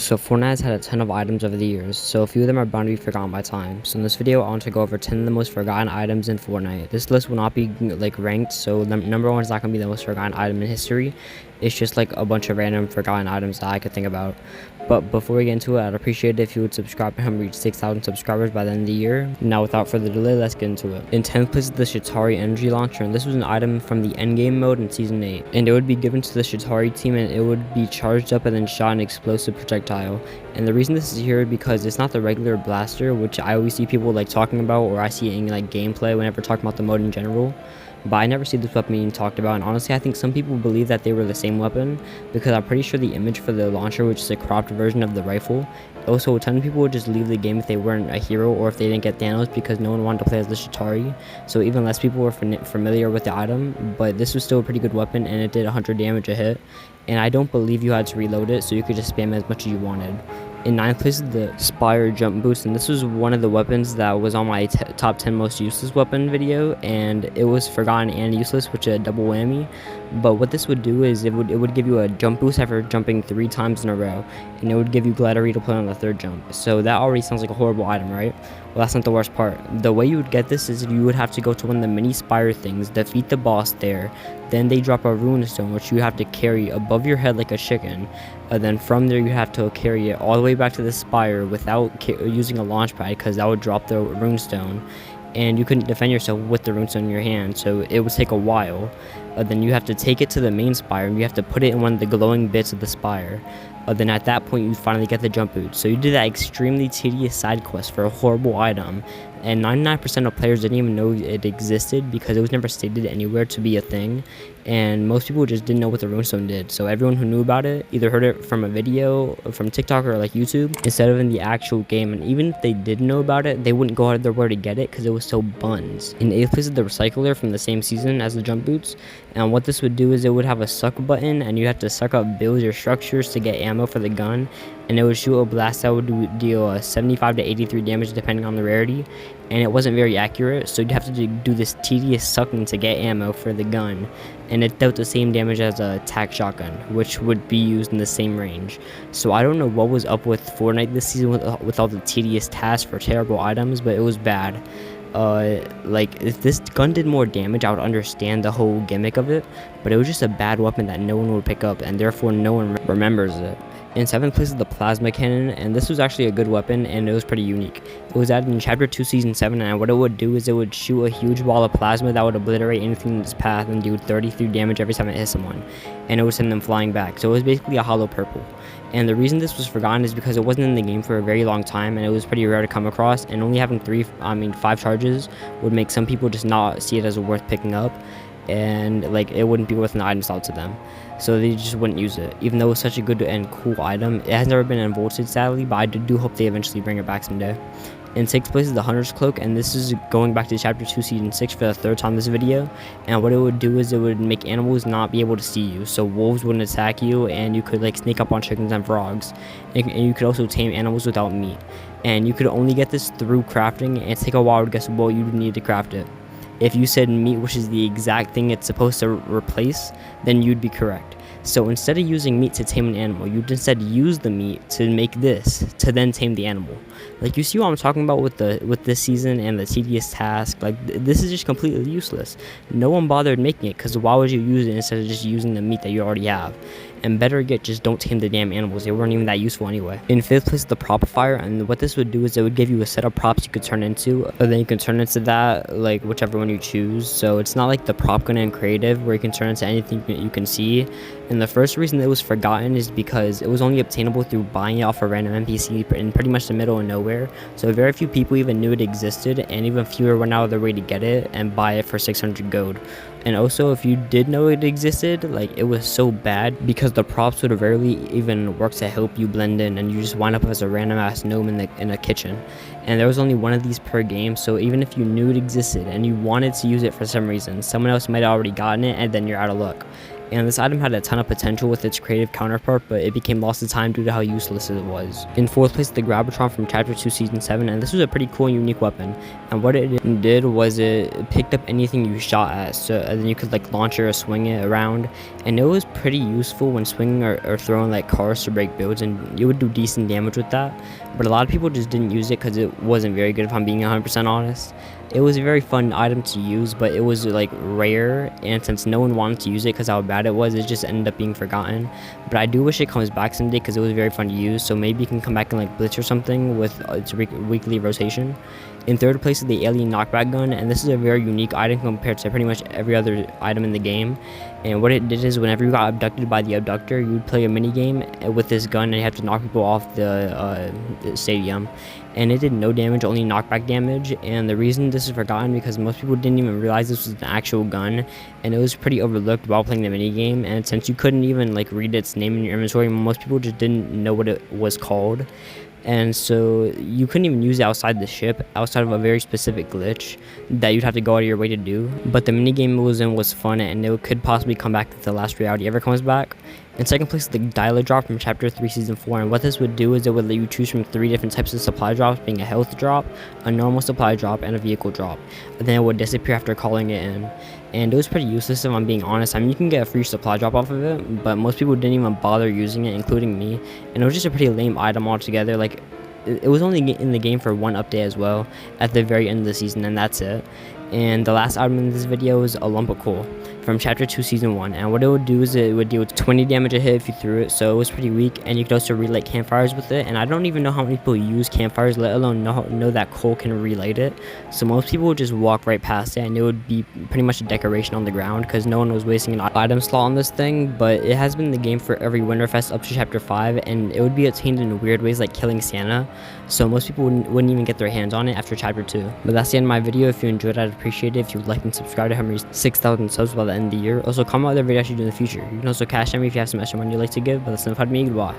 So Fortnite has had a ton of items over the years, so a few of them are bound to be forgotten by time. So in this video, I want to go over 10 of the most forgotten items in Fortnite. This list will not be like ranked, so number one is not going to be the most forgotten item in history. It's just like a bunch of random forgotten items that I could think about. But before we get into it, I'd appreciate it if you would subscribe and help me reach 6,000 subscribers by the end of the year. Now without further delay, let's get into it. In 10th place is the Shatari energy launcher, and this was an item from the endgame mode in season 8. And it would be given to the Shatari team, and it would be charged up and then shot an explosive projectile. And the reason this is here is because it's not the regular blaster, which I always see people like talking about, or I see it in like gameplay whenever talking about the mode in general. But I never see this weapon being talked about, and honestly I think some people believe that they were the same weapon, because I'm pretty sure the image for the launcher, which is a cropped version of the rifle. Also, a ton of people would just leave the game if they weren't a hero or if they didn't get Thanos, because no one wanted to play as the Shatari, so even less people were familiar with the item. But this was still a pretty good weapon, and it did 100 damage a hit, and I don't believe you had to reload it, so you could just spam it as much as you wanted. In 9th place is the Spire Jump Boost, and this was one of the weapons that was on my top 10 most useless weapon video, and it was forgotten and useless, which is a double whammy. But what this would do is it would give you a jump boost after jumping 3 times in a row, and it would give you Gladiator to play on the 3rd jump. So that already sounds like a horrible item, right? Well, that's not the worst part. The way you would get this is you would have to go to one of the mini Spire things, defeat the boss there, then they drop a rune stone which you have to carry above your head like a chicken, and then from there you have to carry it all the way back to the Spire without using a launch pad, because that would drop the rune stone, and you couldn't defend yourself with the rune stone in your hand, so it would take a while. Then you have to take it to the main Spire, and you have to put it in one of the glowing bits of the Spire. Then at that point you finally get the jump boost. So you did that extremely tedious side quest for a horrible item, and 99% of players didn't even know it existed because it was never stated anywhere to be a thing, and most people just didn't know what the runestone did. So everyone who knew about it either heard it from a video from TikTok or like YouTube instead of in the actual game, and even if they did know about it, they wouldn't go out of their way to get it because it was so buns. In 8th place is the Recycler from the same season as the jump boots, and what this would do is it would have a suck button, and you have to suck up builds or structures to get ammo for the gun, and it would shoot a blast that would deal 75 to 83 damage depending on the rarity, and it wasn't very accurate, so you'd have to do this tedious sucking to get ammo for the gun, and it dealt the same damage as a tac shotgun, which would be used in the same range. So I don't know what was up with Fortnite this season with all the tedious tasks for terrible items, but it was bad. Like if this gun did more damage, I would understand the whole gimmick of it, but it was just a bad weapon that no one would pick up, and therefore no one remembers it. In 7th place is the Plasma Cannon, and this was actually a good weapon, and it was pretty unique. It was added in Chapter 2 Season 7, and what it would do is it would shoot a huge ball of plasma that would obliterate anything in its path and do 33 damage every time it hit someone, and it would send them flying back. So it was basically a hollow purple. And the reason this was forgotten is because it wasn't in the game for a very long time, and it was pretty rare to come across, and only having 5 charges would make some people just not see it as worth picking up, and like it wouldn't be worth an item slot to them, so they just wouldn't use it, even though it was such a good and cool item. It has never been unvaulted sadly, but I do hope they eventually bring it back someday. In 6th place is the Hunter's Cloak, and this is going back to Chapter 2 Season 6 for the 3rd time this video, and what it would do is it would make animals not be able to see you, so wolves wouldn't attack you, and you could like sneak up on chickens and frogs, and you could also tame animals without meat, and you could only get this through crafting, and it's take a while to guess what you need to craft it. If you said meat, which is the exact thing it's supposed to replace, then you'd be correct. So instead of using meat to tame an animal, you'd instead use the meat to make this, to then tame the animal. Like, you see what I'm talking about with this season and the tedious task? Like, this is just completely useless. No one bothered making it, because why would you use it instead of just using the meat that you already have? And better yet, just don't tame the damn animals. They weren't even that useful anyway. In 5th place is the Propifier, and what this would do is it would give you a set of props you could turn into, and then you can turn into that, like, whichever one you choose. So it's not like the prop gun in creative where you can turn into anything you can see. And the first reason it was forgotten is because it was only obtainable through buying it off a random NPC in pretty much the middle of nowhere. So very few people even knew it existed, and even fewer went out of their way to get it and buy it for 600 gold. And also, if you did know it existed, like, it was so bad because the props would rarely even work to help you blend in, and you just wind up as a random ass gnome in a kitchen. And there was only one of these per game, so even if you knew it existed and you wanted to use it for some reason, someone else might have already gotten it, and then you're out of luck. And this item had a ton of potential with its creative counterpart, but it became lost to time due to how useless it was. In 4th place, the Grabatron from Chapter 2 Season 7, and this was a pretty cool and unique weapon. And what it did was it picked up anything you shot at, so and then you could like launch it or swing it around, and it was pretty useful when swinging or throwing like cars to break builds, and you would do decent damage with that. But a lot of people just didn't use it because it wasn't very good, if I'm being 100% honest. It was a very fun item to use, but it was like rare, and since no one wanted to use it because how bad it was, it just ended up being forgotten. But I do wish it comes back someday because it was very fun to use, so maybe you can come back in like Blitz or something with its weekly rotation. In third place is the alien knockback gun, and this is a very unique item compared to pretty much every other item in the game. And what it did is whenever you got abducted by the abductor, you would play a mini game with this gun and you have to knock people off the stadium. And it did no damage, only knockback damage. And the reason this is forgotten because most people didn't even realize this was an actual gun, and it was pretty overlooked while playing the mini game. And since you couldn't even like read its name in your inventory, most people just didn't know what it was called. And so you couldn't even use it outside the ship, outside of a very specific glitch that you'd have to go out of your way to do. But the minigame it was in was fun, and it could possibly come back if the last reality ever comes back. In second place is the dialer drop from chapter 3 season 4, and what this would do is it would let you choose from 3 different types of supply drops, being a health drop, a normal supply drop, and a vehicle drop. And then it would disappear after calling it in. And it was pretty useless if I'm being honest. I mean, you can get a free supply drop off of it, but most people didn't even bother using it, including me. And it was just a pretty lame item altogether. Like, it was only in the game for one update as well at the very end of the season, and that's it. And the last item in this video is a lump of coal from chapter 2 season 1, and what it would do is it would deal 20 damage a hit if you threw it, so it was pretty weak. And you could also relight campfires with it, and I don't even know how many people use campfires, let alone know that coal can relight it. So most people would just walk right past it, and it would be pretty much a decoration on the ground because no one was wasting an item slot on this thing. But it has been in the game for every Winterfest up to chapter 5, and it would be attained in weird ways like killing Santa, so most people wouldn't even get their hands on it after chapter 2. But that's the end of my video. If you enjoyed, I'd appreciate it if you would like and subscribe to help me reach 6,000 subs by the end of the year. Also, comment what other video I should do in the future. You can also cash at me if you have some extra money you'd like to give, but that's enough out of me. Goodbye.